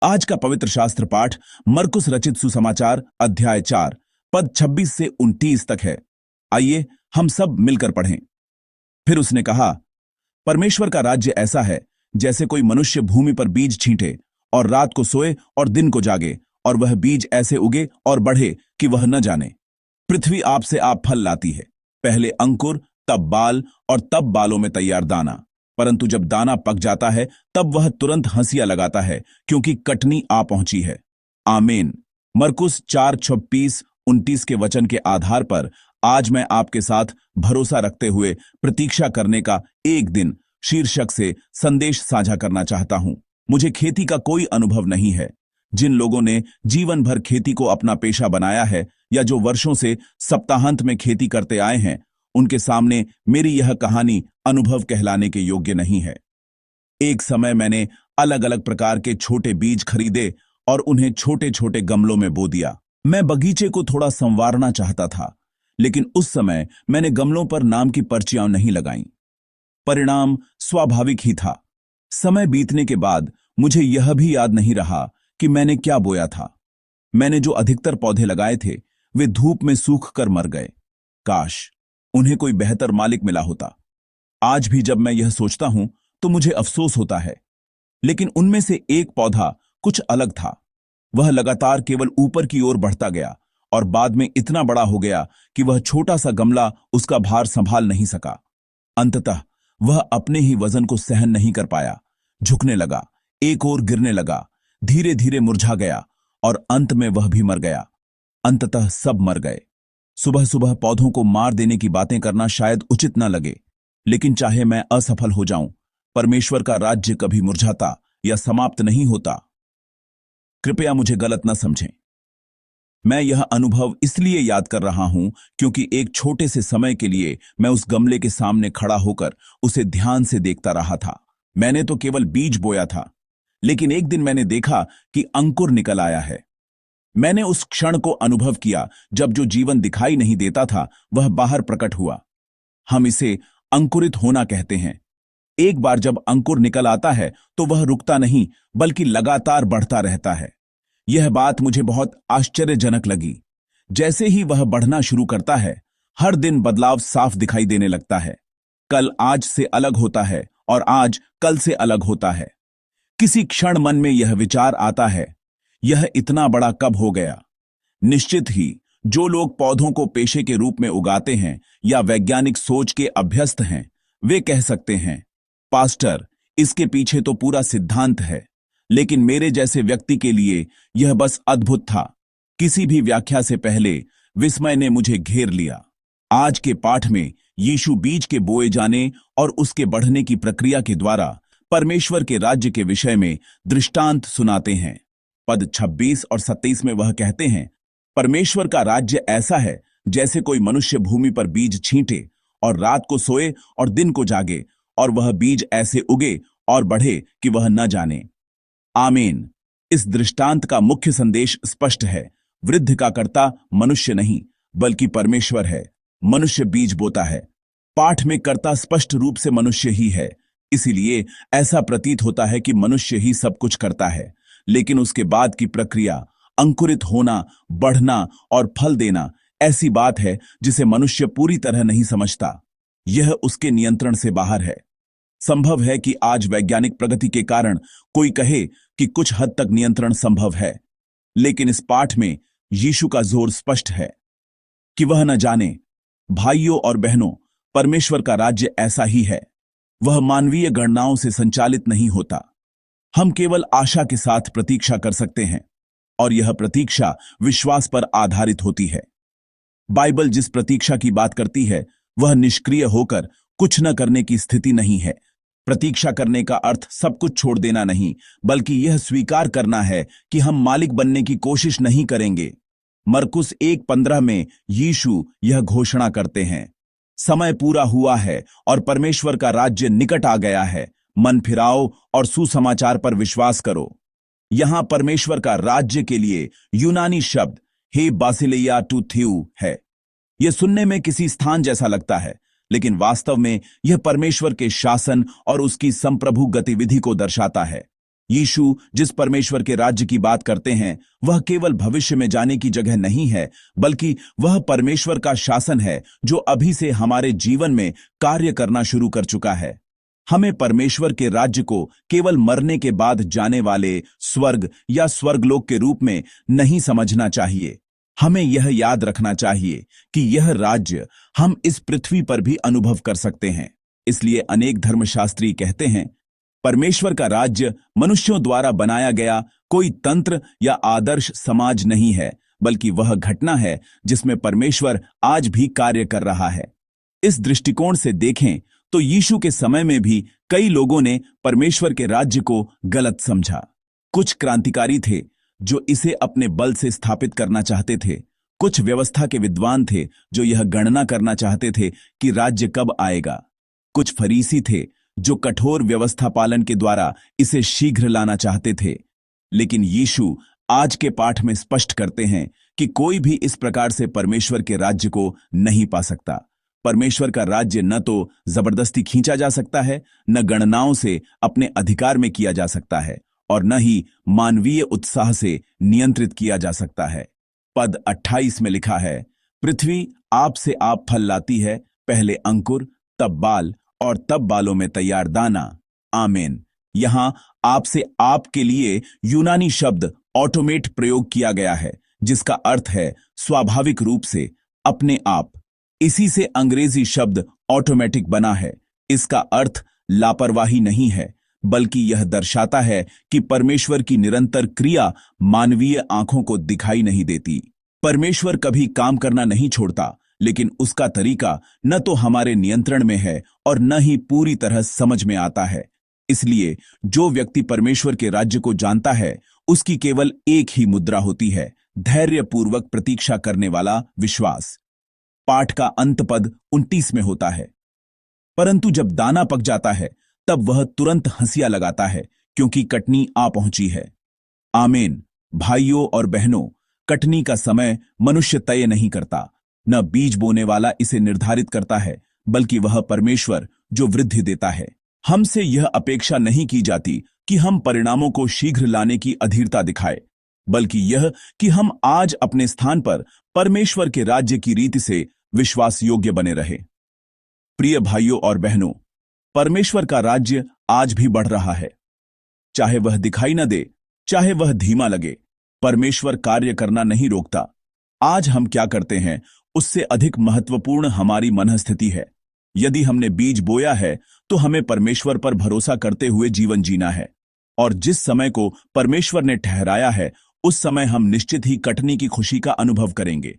आज का पवित्र शास्त्र पाठ मरकुस रचित सुसमाचार अध्याय 4 पद 26 से 29 तक है। आइए हम सब मिलकर पढ़ें। फिर उसने कहा, परमेश्वर का राज्य ऐसा है जैसे कोई मनुष्य भूमि पर बीज छींटे और रात को सोए और दिन को जागे, और वह बीज ऐसे उगे और बढ़े कि वह न जाने। पृथ्वी आप से आप फल लाती है, पहले अंकुर, तब बाल, और तब बालों में तैयार दाना। परंतु जब दाना पक जाता है तब वह तुरंत हंसिया लगाता है, क्योंकि कटनी आ पहुंची है। आमीन। मरकुस 4:26-29 के वचन के आधार पर आज मैं आपके साथ भरोसा रखते हुए प्रतीक्षा करने का एक दिन शीर्षक से संदेश साझा करना चाहता हूं। मुझे खेती का कोई अनुभव नहीं है। जिन लोगों ने जीवन भर खेती को अपना पेशा बनाया है या जो वर्षों से सप्ताहांत में खेती करते आए हैं, उनके सामने मेरी यह कहानी अनुभव कहलाने के योग्य नहीं है। एक समय मैंने अलग अलग प्रकार के छोटे बीज खरीदे और उन्हें छोटे छोटे गमलों में बो दिया। मैं बगीचे को थोड़ा संवारना चाहता था, लेकिन उस समय मैंने गमलों पर नाम की पर्चियां नहीं लगाईं। परिणाम स्वाभाविक ही था। समय बीतने के बाद मुझे यह भी याद नहीं रहा कि मैंने क्या बोया था। मैंने जो अधिकतर पौधे लगाए थे वे धूप में सूख कर मर गए। काश उन्हें कोई बेहतर मालिक मिला होता। आज भी जब मैं यह सोचता हूं तो मुझे अफसोस होता है। लेकिन उनमें से एक पौधा कुछ अलग था। वह लगातार केवल ऊपर की ओर बढ़ता गया और बाद में इतना बड़ा हो गया कि वह छोटा सा गमला उसका भार संभाल नहीं सका। अंततः वह अपने ही वजन को सहन नहीं कर पाया, झुकने लगा, एक ओर गिरने लगा, धीरे धीरे मुरझा गया और अंत में वह भी मर गया। अंततः सब मर गए। सुबह सुबह पौधों को मार देने की बातें करना शायद उचित न लगे, लेकिन चाहे मैं असफल हो जाऊं, परमेश्वर का राज्य कभी मुरझाता या समाप्त नहीं होता। कृपया मुझे गलत न समझें। मैं यह अनुभव इसलिए याद कर रहा हूं क्योंकि एक छोटे से समय के लिए मैं उस गमले के सामने खड़ा होकर उसे ध्यान से देखता रहा था। मैंने तो केवल बीज बोया था, लेकिन एक दिन मैंने देखा कि अंकुर निकल आया है। मैंने उस क्षण को अनुभव किया जब जो जीवन दिखाई नहीं देता था वह बाहर प्रकट हुआ। हम इसे अंकुरित होना कहते हैं। एक बार जब अंकुर निकल आता है तो वह रुकता नहीं बल्कि लगातार बढ़ता रहता है। यह बात मुझे बहुत आश्चर्यजनक लगी। जैसे ही वह बढ़ना शुरू करता है, हर दिन बदलाव साफ दिखाई देने लगता है। कल आज से अलग होता है और आज कल से अलग होता है। किसी क्षण मन में यह विचार आता है, यह इतना बड़ा कब हो गया? निश्चित ही जो लोग पौधों को पेशे के रूप में उगाते हैं या वैज्ञानिक सोच के अभ्यस्त हैं, वे कह सकते हैं, पास्टर, इसके पीछे तो पूरा सिद्धांत है। लेकिन मेरे जैसे व्यक्ति के लिए यह बस अद्भुत था। किसी भी व्याख्या से पहले विस्मय ने मुझे घेर लिया। आज के पाठ में यीशु बीज के बोए जाने और उसके बढ़ने की प्रक्रिया के द्वारा परमेश्वर के राज्य के विषय में दृष्टांत सुनाते हैं। पद 26 और 27 में वह कहते हैं, परमेश्वर का राज्य ऐसा है जैसे कोई मनुष्य भूमि पर बीज छींटे और रात को सोए और दिन को जागे, और वह बीज ऐसे उगे और बढ़े कि वह न जाने। आमीन। इस दृष्टांत का मुख्य संदेश स्पष्ट है। वृद्धि का कर्ता मनुष्य नहीं बल्कि परमेश्वर है। मनुष्य बीज बोता है। पाठ में कर्ता स्पष्ट रूप से मनुष्य ही है। इसीलिए ऐसा प्रतीत होता है कि मनुष्य ही सब कुछ करता है, लेकिन उसके बाद की प्रक्रिया, अंकुरित होना, बढ़ना और फल देना, ऐसी बात है जिसे मनुष्य पूरी तरह नहीं समझता। यह उसके नियंत्रण से बाहर है। संभव है कि आज वैज्ञानिक प्रगति के कारण कोई कहे कि कुछ हद तक नियंत्रण संभव है, लेकिन इस पाठ में यीशु का जोर स्पष्ट है कि वह न जाने। भाइयों और बहनों, परमेश्वर का राज्य ऐसा ही है। वह मानवीय गणनाओं से संचालित नहीं होता। हम केवल आशा के साथ प्रतीक्षा कर सकते हैं, और यह प्रतीक्षा विश्वास पर आधारित होती है। बाइबल जिस प्रतीक्षा की बात करती है वह निष्क्रिय होकर कुछ न करने की स्थिति नहीं है। प्रतीक्षा करने का अर्थ सब कुछ छोड़ देना नहीं, बल्कि यह स्वीकार करना है कि हम मालिक बनने की कोशिश नहीं करेंगे। मरकुस 1:15 में यीशु यह घोषणा करते हैं, समय पूरा हुआ है और परमेश्वर का राज्य निकट आ गया है। मन फिराओ और सुसमाचार पर विश्वास करो। यहां परमेश्वर का राज्य के लिए यूनानी शब्द हे बासिलिया टू थ्यू है। यह सुनने में किसी स्थान जैसा लगता है, लेकिन वास्तव में यह परमेश्वर के शासन और उसकी संप्रभु गतिविधि को दर्शाता है। यीशु जिस परमेश्वर के राज्य की बात करते हैं वह केवल भविष्य में जाने की जगह नहीं है, बल्कि वह परमेश्वर का शासन है जो अभी से हमारे जीवन में कार्य करना शुरू कर चुका है। हमें परमेश्वर के राज्य को केवल मरने के बाद जाने वाले स्वर्ग या स्वर्गलोक के रूप में नहीं समझना चाहिए। हमें यह याद रखना चाहिए कि यह राज्य हम इस पृथ्वी पर भी अनुभव कर सकते हैं। इसलिए अनेक धर्मशास्त्री कहते हैं, परमेश्वर का राज्य मनुष्यों द्वारा बनाया गया कोई तंत्र या आदर्श समाज नहीं है, बल्कि वह घटना है जिसमें परमेश्वर आज भी कार्य कर रहा है। इस दृष्टिकोण से देखें तो यीशु के समय में भी कई लोगों ने परमेश्वर के राज्य को गलत समझा। कुछ क्रांतिकारी थे जो इसे अपने बल से स्थापित करना चाहते थे। कुछ व्यवस्था के विद्वान थे जो यह गणना करना चाहते थे कि राज्य कब आएगा। कुछ फरीसी थे जो कठोर व्यवस्था पालन के द्वारा इसे शीघ्र लाना चाहते थे। लेकिन यीशु आज के पाठ में स्पष्ट करते हैं कि कोई भी इस प्रकार से परमेश्वर के राज्य को नहीं पा सकता। परमेश्वर का राज्य न तो जबरदस्ती खींचा जा सकता है, न गणनाओं से अपने अधिकार में किया जा सकता है, और न ही मानवीय उत्साह से नियंत्रित किया जा सकता है। पद 28 में लिखा है, पृथ्वी आप से आप फल लाती है, पहले अंकुर, तब बाल, और तब बालों में तैयार दाना। आमीन। यहां आप से आप के लिए यूनानी शब्द ऑटोमेट प्रयोग किया गया है, जिसका अर्थ है स्वाभाविक रूप से, अपने आप। इसी से अंग्रेजी शब्द ऑटोमेटिक बना है। इसका अर्थ लापरवाही नहीं है, बल्कि यह दर्शाता है कि परमेश्वर की निरंतर क्रिया मानवीय आंखों को दिखाई नहीं देती। परमेश्वर कभी काम करना नहीं छोड़ता, लेकिन उसका तरीका न तो हमारे नियंत्रण में है और न ही पूरी तरह समझ में आता है। इसलिए जो व्यक्ति परमेश्वर के राज्य को जानता है, उसकी केवल एक ही मुद्रा होती है, धैर्यपूर्वक प्रतीक्षा करने वाला विश्वास। पाठ का अंत पद 29 में होता है, परंतु जब दाना पक जाता है तब वह तुरंत हंसिया लगाता है, क्योंकि कटनी आ पहुंची है। आमीन। भाइयों और बहनों, कटनी का समय मनुष्य तय नहीं करता, न बीज बोने वाला इसे निर्धारित करता है, बल्कि वह परमेश्वर जो वृद्धि देता है। हमसे यह अपेक्षा नहीं की जाती कि हम परिणामों को शीघ्र लाने की अधीरता दिखाए, बल्कि यह कि हम आज अपने स्थान पर परमेश्वर के राज्य की रीति से विश्वास योग्य बने रहे। प्रिय भाइयों और बहनों, परमेश्वर का राज्य आज भी बढ़ रहा है। चाहे वह दिखाई न दे, चाहे वह धीमा लगे, परमेश्वर कार्य करना नहीं रोकता। आज हम क्या करते हैं उससे अधिक महत्वपूर्ण हमारी मनःस्थिति है। यदि हमने बीज बोया है तो हमें परमेश्वर पर भरोसा करते हुए जीवन जीना है, और जिस समय को परमेश्वर ने ठहराया है उस समय हम निश्चित ही कटनी की खुशी का अनुभव करेंगे।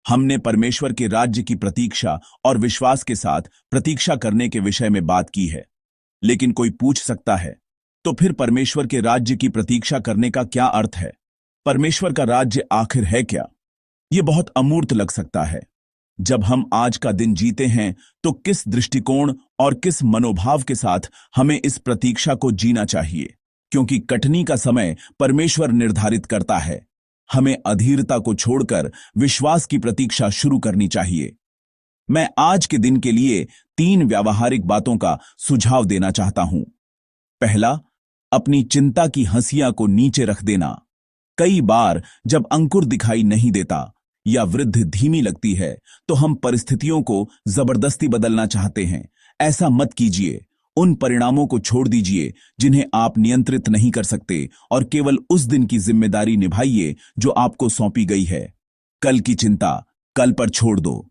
हमने परमेश्वर के राज्य की प्रतीक्षा और विश्वास के साथ प्रतीक्षा करने के विषय में बात की है। लेकिन कोई पूछ सकता है, तो फिर परमेश्वर के राज्य की प्रतीक्षा करने का क्या अर्थ है? परमेश्वर का राज्य आखिर है क्या? यह बहुत अमूर्त लग सकता है। जब हम आज का दिन जीते हैं तो किस दृष्टिकोण और किस मनोभाव के साथ हमें इस प्रतीक्षा को जीना चाहिए? क्योंकि कटनी का समय परमेश्वर निर्धारित करता है। हमें अधीरता को छोड़कर विश्वास की प्रतीक्षा शुरू करनी चाहिए। मैं आज के दिन के लिए 3 व्यावहारिक बातों का सुझाव देना चाहता हूं। पहला, अपनी चिंता की हंसिया को नीचे रख देना। कई बार जब अंकुर दिखाई नहीं देता या वृद्धि धीमी लगती है तो हम परिस्थितियों को जबरदस्ती बदलना चाहते हैं। ऐसा मत कीजिए। उन परिणामों को छोड़ दीजिए जिन्हें आप नियंत्रित नहीं कर सकते, और केवल उस दिन की जिम्मेदारी निभाइए जो आपको सौंपी गई है। कल की चिंता कल पर छोड़ दो।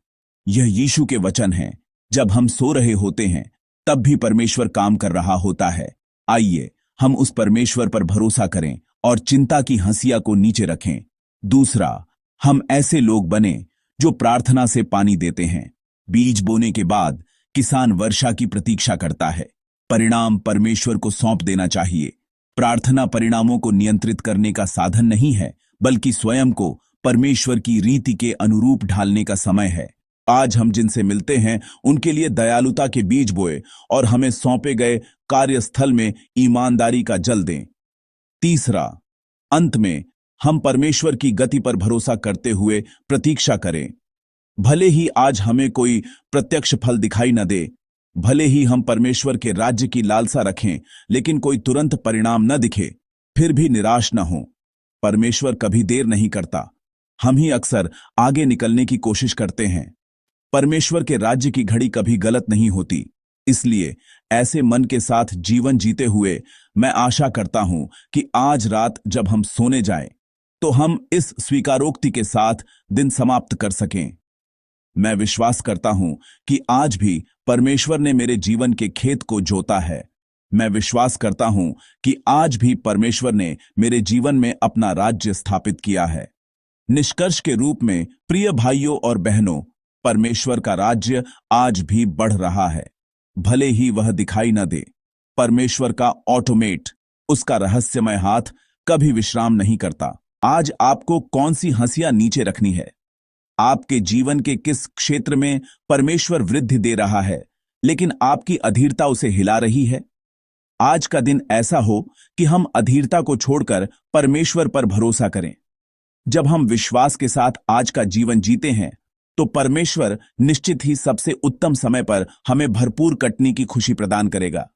यह यीशु के वचन हैं। जब हम सो रहे होते हैं तब भी परमेश्वर काम कर रहा होता है। आइए हम उस परमेश्वर पर भरोसा करें और चिंता की हंसिया को नीचे रखें। दूसरा, हम ऐसे लोग बने जो प्रार्थना से पानी देते हैं। बीज बोने के बाद किसान वर्षा की प्रतीक्षा करता है। परिणाम परमेश्वर को सौंप देना चाहिए। प्रार्थना परिणामों को नियंत्रित करने का साधन नहीं है, बल्कि स्वयं को परमेश्वर की रीति के अनुरूप ढालने का समय है। आज हम जिनसे मिलते हैं उनके लिए दयालुता के बीज बोए और हमें सौंपे गए कार्यस्थल में ईमानदारी का जल दें। तीसरा, अंत में हम परमेश्वर की गति पर भरोसा करते हुए प्रतीक्षा करें। भले ही आज हमें कोई प्रत्यक्ष फल दिखाई न दे, भले ही हम परमेश्वर के राज्य की लालसा रखें, लेकिन कोई तुरंत परिणाम न दिखे, फिर भी निराश न हो। परमेश्वर कभी देर नहीं करता। हम ही अक्सर आगे निकलने की कोशिश करते हैं। परमेश्वर के राज्य की घड़ी कभी गलत नहीं होती। इसलिए ऐसे मन के साथ जीवन जीते हुए मैं आशा करता हूं कि आज रात जब हम सोने जाएं, तो हम इस स्वीकारोक्ति के साथ दिन समाप्त कर सकें। मैं विश्वास करता हूं कि आज भी परमेश्वर ने मेरे जीवन के खेत को जोता है। मैं विश्वास करता हूं कि आज भी परमेश्वर ने मेरे जीवन में अपना राज्य स्थापित किया है। निष्कर्ष के रूप में प्रिय भाइयों और बहनों, परमेश्वर का राज्य आज भी बढ़ रहा है, भले ही वह दिखाई न दे। परमेश्वर का ऑटोमेट, उसका रहस्यमय हाथ कभी विश्राम नहीं करता। आज आपको कौन सी हंसियां नीचे रखनी है? आपके जीवन के किस क्षेत्र में परमेश्वर वृद्धि दे रहा है, लेकिन आपकी अधीरता उसे हिला रही है? आज का दिन ऐसा हो कि हम अधीरता को छोड़कर परमेश्वर पर भरोसा करें। जब हम विश्वास के साथ आज का जीवन जीते हैं, तो परमेश्वर निश्चित ही सबसे उत्तम समय पर हमें भरपूर कटनी की खुशी प्रदान करेगा।